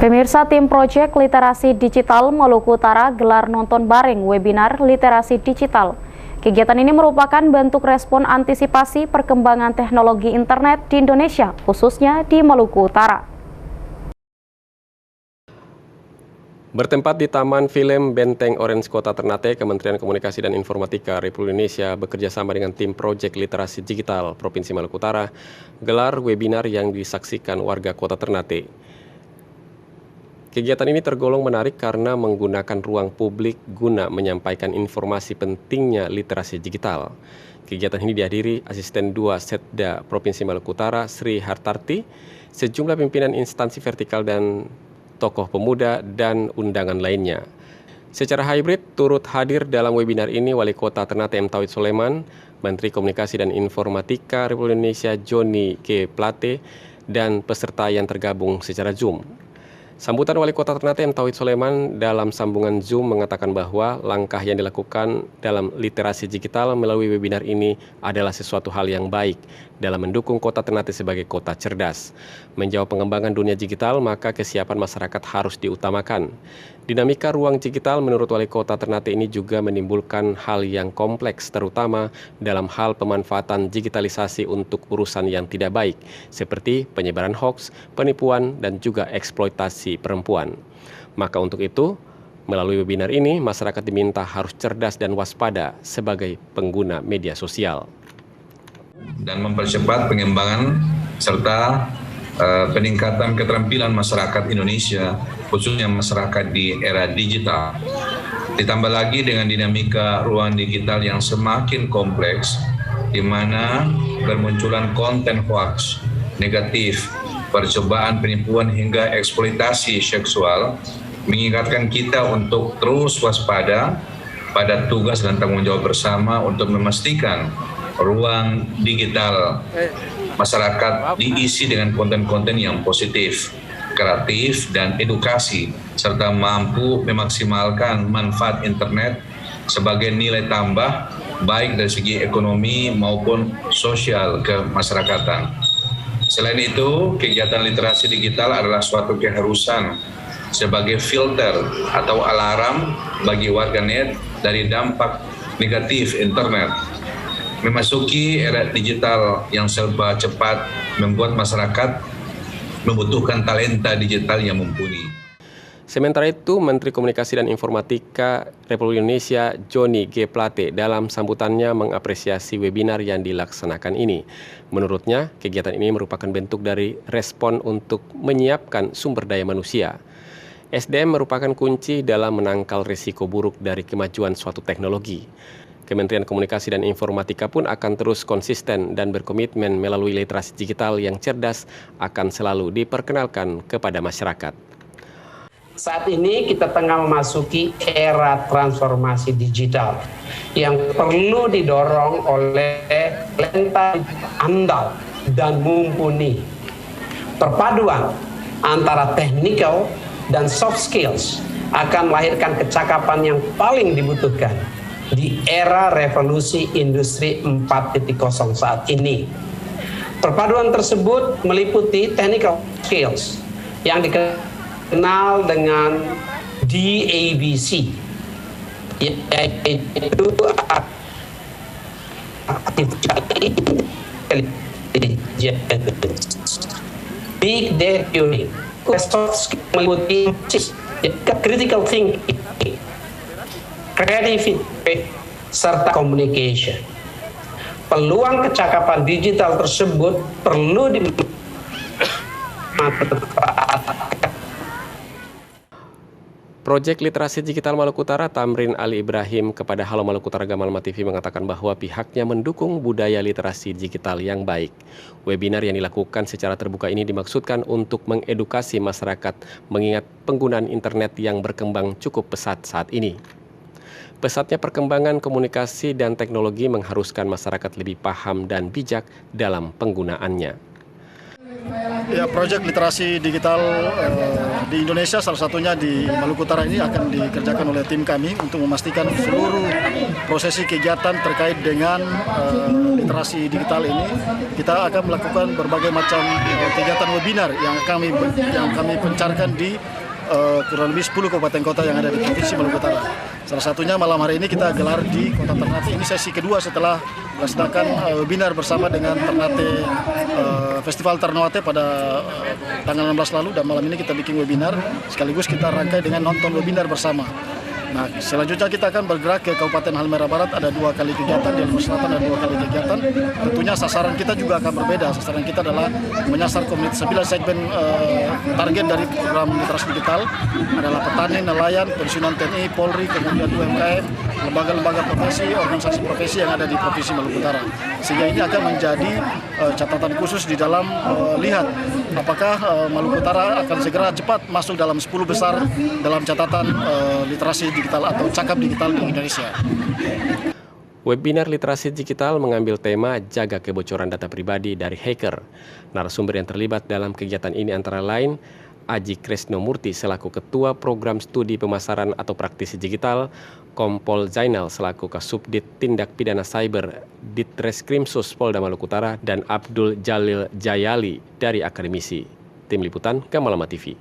Pemirsa, tim Proyek Literasi Digital Maluku Utara gelar nonton bareng webinar literasi digital. Kegiatan ini merupakan bentuk respon antisipasi perkembangan teknologi internet di Indonesia, khususnya di Maluku Utara. Bertempat di Taman Film Benteng Orange Kota Ternate, Kementerian Komunikasi dan Informatika Republik Indonesia bekerjasama dengan tim Proyek Literasi Digital Provinsi Maluku Utara gelar webinar yang disaksikan warga Kota Ternate. Kegiatan ini tergolong menarik karena menggunakan ruang publik guna menyampaikan informasi pentingnya literasi digital. Kegiatan ini dihadiri Asisten 2 Setda Provinsi Maluku Utara, Sri Hartarti, sejumlah pimpinan instansi vertikal dan tokoh pemuda dan undangan lainnya. Secara hybrid turut hadir dalam webinar ini Wali Kota Ternate M. Tauhid Soleman, Menteri Komunikasi dan Informatika Republik Indonesia Johnny G. Plate, dan peserta yang tergabung secara Zoom. Sambutan Wali Kota Ternate M. Tauhid Soleman dalam sambungan Zoom mengatakan bahwa langkah yang dilakukan dalam literasi digital melalui webinar ini adalah sesuatu hal yang baik dalam mendukung Kota Ternate sebagai kota cerdas. Menjawab pengembangan dunia digital, maka kesiapan masyarakat harus diutamakan. Dinamika ruang digital menurut Wali Kota Ternate ini juga menimbulkan hal yang kompleks, terutama dalam hal pemanfaatan digitalisasi untuk urusan yang tidak baik, seperti penyebaran hoaks, penipuan, dan juga eksploitasi perempuan. Maka untuk itu, melalui webinar ini, masyarakat diminta harus cerdas dan waspada sebagai pengguna media sosial. Dan mempercepat pengembangan serta peningkatan keterampilan masyarakat Indonesia, khususnya masyarakat di era digital. Ditambah lagi dengan dinamika ruang digital yang semakin kompleks, di mana bermunculan konten hoax, negatif, percobaan penipuan hingga eksploitasi seksual, mengingatkan kita untuk terus waspada pada tugas dan tanggung jawab bersama untuk memastikan ruang digital masyarakat diisi dengan konten-konten yang positif, kreatif, dan edukasi, serta mampu memaksimalkan manfaat internet sebagai nilai tambah baik dari segi ekonomi maupun sosial kemasyarakatan. Selain itu, kegiatan literasi digital adalah suatu keharusan sebagai filter atau alarm bagi warganet dari dampak negatif internet. Memasuki era digital yang serba cepat membuat masyarakat membutuhkan talenta digital yang mumpuni. Sementara itu, Menteri Komunikasi dan Informatika Republik Indonesia Johnny G. Plate dalam sambutannya mengapresiasi webinar yang dilaksanakan ini. Menurutnya, kegiatan ini merupakan bentuk dari respon untuk menyiapkan sumber daya manusia. SDM merupakan kunci dalam menangkal risiko buruk dari kemajuan suatu teknologi. Kementerian Komunikasi dan Informatika pun akan terus konsisten dan berkomitmen melalui literasi digital yang cerdas akan selalu diperkenalkan kepada masyarakat. Saat ini kita tengah memasuki era transformasi digital yang perlu didorong oleh talenta andal dan mumpuni. Perpaduan antara technical dan soft skills akan melahirkan kecakapan yang paling dibutuhkan di era revolusi industri 4.0 saat ini. Perpaduan tersebut meliputi technical skills yang dikenal dengan DABC, yaitu artificial intelligence, big data tuning, soft skills meliputi critical thinking, creativity, serta communication. Peluang kecakapan digital tersebut perlu dimanfaatkan. Proyek Literasi Digital Maluku Utara Tamrin Ali Ibrahim kepada Halo Maluku Utara Gamalma TV mengatakan bahwa pihaknya mendukung budaya literasi digital yang baik. Webinar yang dilakukan secara terbuka ini dimaksudkan untuk mengedukasi masyarakat mengingat penggunaan internet yang berkembang cukup pesat saat ini. Pesatnya perkembangan komunikasi dan teknologi mengharuskan masyarakat lebih paham dan bijak dalam penggunaannya. Ya, proyek literasi digital di Indonesia, salah satunya di Maluku Utara ini akan dikerjakan oleh tim kami untuk memastikan seluruh prosesi kegiatan terkait dengan literasi digital ini. Kita akan melakukan berbagai macam kegiatan webinar yang kami pencarkan di kurang lebih 10 kabupaten kota yang ada di Provinsi Maluku Utara. Salah satunya malam hari ini kita gelar di Kota Ternate. Ini sesi kedua setelah melaksanakan webinar bersama dengan Ternate Festival Ternate pada tanggal 16 lalu, dan malam ini kita bikin webinar sekaligus kita rangkai dengan nonton webinar bersama. Nah, selanjutnya kita akan bergerak ke Kabupaten Halmahera Barat, ada 2 kali kegiatan, di Halmahera Selatan ada 2 kali kegiatan. Tentunya sasaran kita juga akan berbeda. Sasaran kita adalah menyasar komunitas 9 segmen target dari program literasi digital adalah petani, nelayan, pensiunan TNI, Polri, kemudian UMKM, lembaga-lembaga profesi, organisasi profesi yang ada di Provinsi Maluku Utara. Sehingga ini akan menjadi catatan khusus di dalam lihat apakah Maluku Utara akan segera cepat masuk dalam 10 besar dalam catatan literasi digital atau cakap digital di Indonesia. Webinar literasi digital mengambil tema jaga kebocoran data pribadi dari hacker. Narasumber yang terlibat dalam kegiatan ini antara lain Aji Kresnomurti selaku Ketua Program Studi Pemasaran atau Praktisi Digital, Kompol Zainal selaku Kasubdit Tindak Pidana Cyber Ditreskrimsus Polda Maluku Utara, dan Abdul Jalil Jayali dari Akademisi. Tim Liputan Gamalama TV.